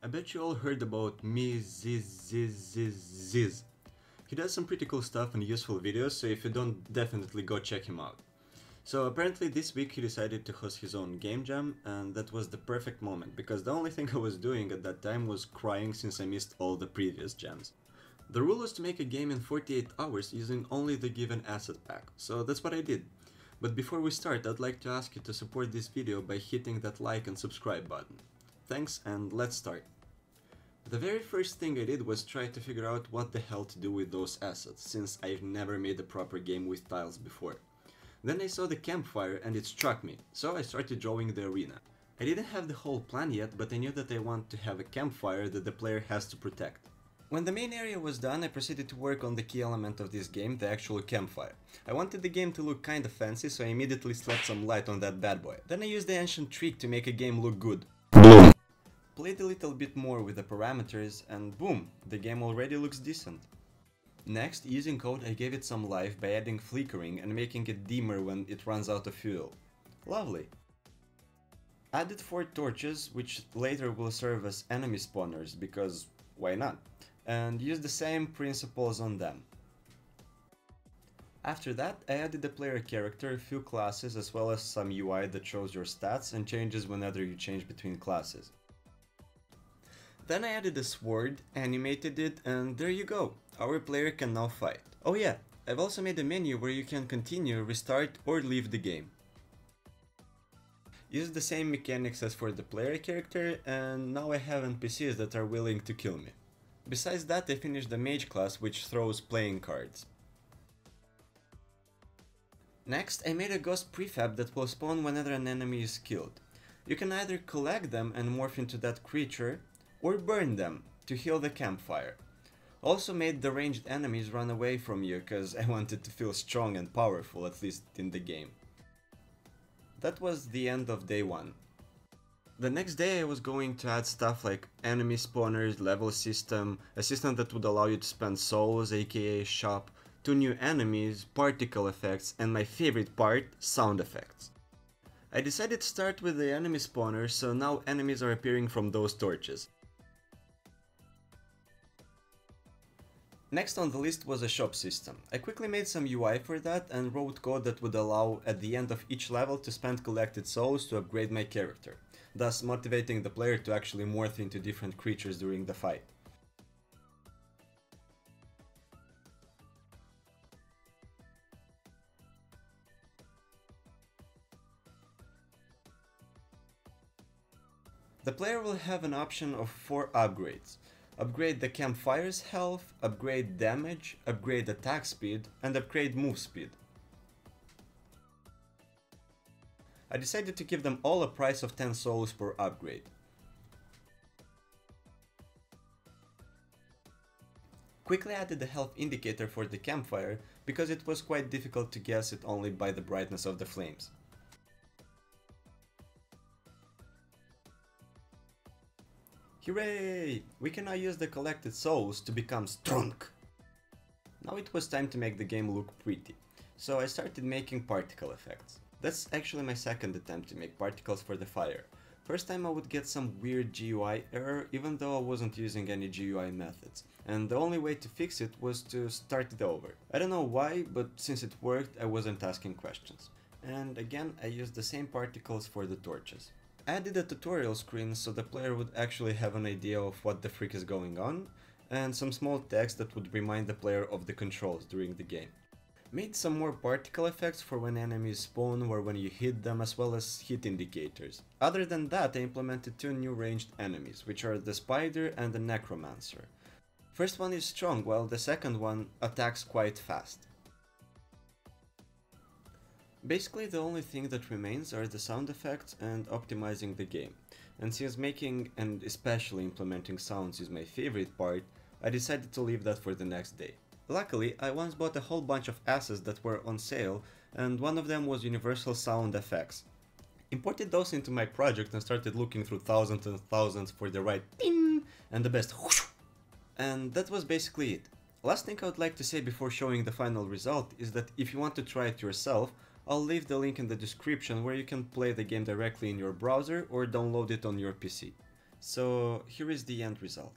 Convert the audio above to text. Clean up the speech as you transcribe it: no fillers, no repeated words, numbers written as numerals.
I bet you all heard about Miziziziz. He does some pretty cool stuff and useful videos, so if you don't, definitely go check him out. So apparently this week he decided to host his own game jam, and that was the perfect moment, because the only thing I was doing at that time was crying since I missed all the previous jams. The rule was to make a game in 48 hours using only the given asset pack, so that's what I did. But before we start, I'd like to ask you to support this video by hitting that like and subscribe button. Thanks, and let's start. The very first thing I did was try to figure out what the hell to do with those assets, since I've never made a proper game with tiles before. Then I saw the campfire and it struck me, so I started drawing the arena. I didn't have the whole plan yet, but I knew that I want to have a campfire that the player has to protect. When the main area was done, I proceeded to work on the key element of this game, the actual campfire. I wanted the game to look kinda fancy, so I immediately slapped some light on that bad boy. Then I used the ancient trick to make a game look good. Boom! Played a little bit more with the parameters, and boom, the game already looks decent. Next, using code, I gave it some life by adding flickering and making it dimmer when it runs out of fuel. Lovely. Added 4 torches, which later will serve as enemy spawners, because why not? And used the same principles on them. After that, I added a player character, a few classes, as well as some UI that shows your stats and changes whenever you change between classes. Then I added a sword, animated it, and there you go, our player can now fight. Oh yeah, I've also made a menu where you can continue, restart, or leave the game. Use the same mechanics as for the player character, and now I have NPCs that are willing to kill me. Besides that, I finished the mage class, which throws playing cards. Next, I made a ghost prefab that will spawn whenever an enemy is killed. You can either collect them and morph into that creature, or burn them to heal the campfire. Also made the ranged enemies run away from you, cause I wanted to feel strong and powerful, at least in the game. That was the end of day 1. The next day I was going to add stuff like enemy spawners, level system, a system that would allow you to spend souls, aka shop, 2 new enemies, particle effects, and my favorite part, sound effects. I decided to start with the enemy spawners, so now enemies are appearing from those torches. Next on the list was a shop system. I quickly made some UI for that and wrote code that would allow at the end of each level to spend collected souls to upgrade my character, thus motivating the player to actually morph into different creatures during the fight. The player will have an option of 4 upgrades. Upgrade the campfire's health, upgrade damage, upgrade attack speed, and upgrade move speed. I decided to give them all a price of 10 souls per upgrade. Quickly added the health indicator for the campfire, because it was quite difficult to guess it only by the brightness of the flames. Hooray! We can now use the collected souls to become strong! Now it was time to make the game look pretty, so I started making particle effects. That's actually my second attempt to make particles for the fire. First time I would get some weird GUI error even though I wasn't using any GUI methods, and the only way to fix it was to start it over. I don't know why, but since it worked I wasn't asking questions. And again I used the same particles for the torches. I added a tutorial screen so the player would actually have an idea of what the frick is going on, and some small text that would remind the player of the controls during the game. Made some more particle effects for when enemies spawn or when you hit them, as well as hit indicators. Other than that, I implemented 2 new ranged enemies, which are the spider and the necromancer. First one is strong, while the second one attacks quite fast. Basically the only thing that remains are the sound effects and optimizing the game, and since making and especially implementing sounds is my favorite part, I decided to leave that for the next day. Luckily, I once bought a whole bunch of assets that were on sale, and one of them was Universal Sound Effects. Imported those into my project and started looking through thousands and thousands for the right ding and the best whoosh. And that was basically it. Last thing I would like to say before showing the final result is that if you want to try it yourself, I'll leave the link in the description where you can play the game directly in your browser or download it on your PC. So here is the end result.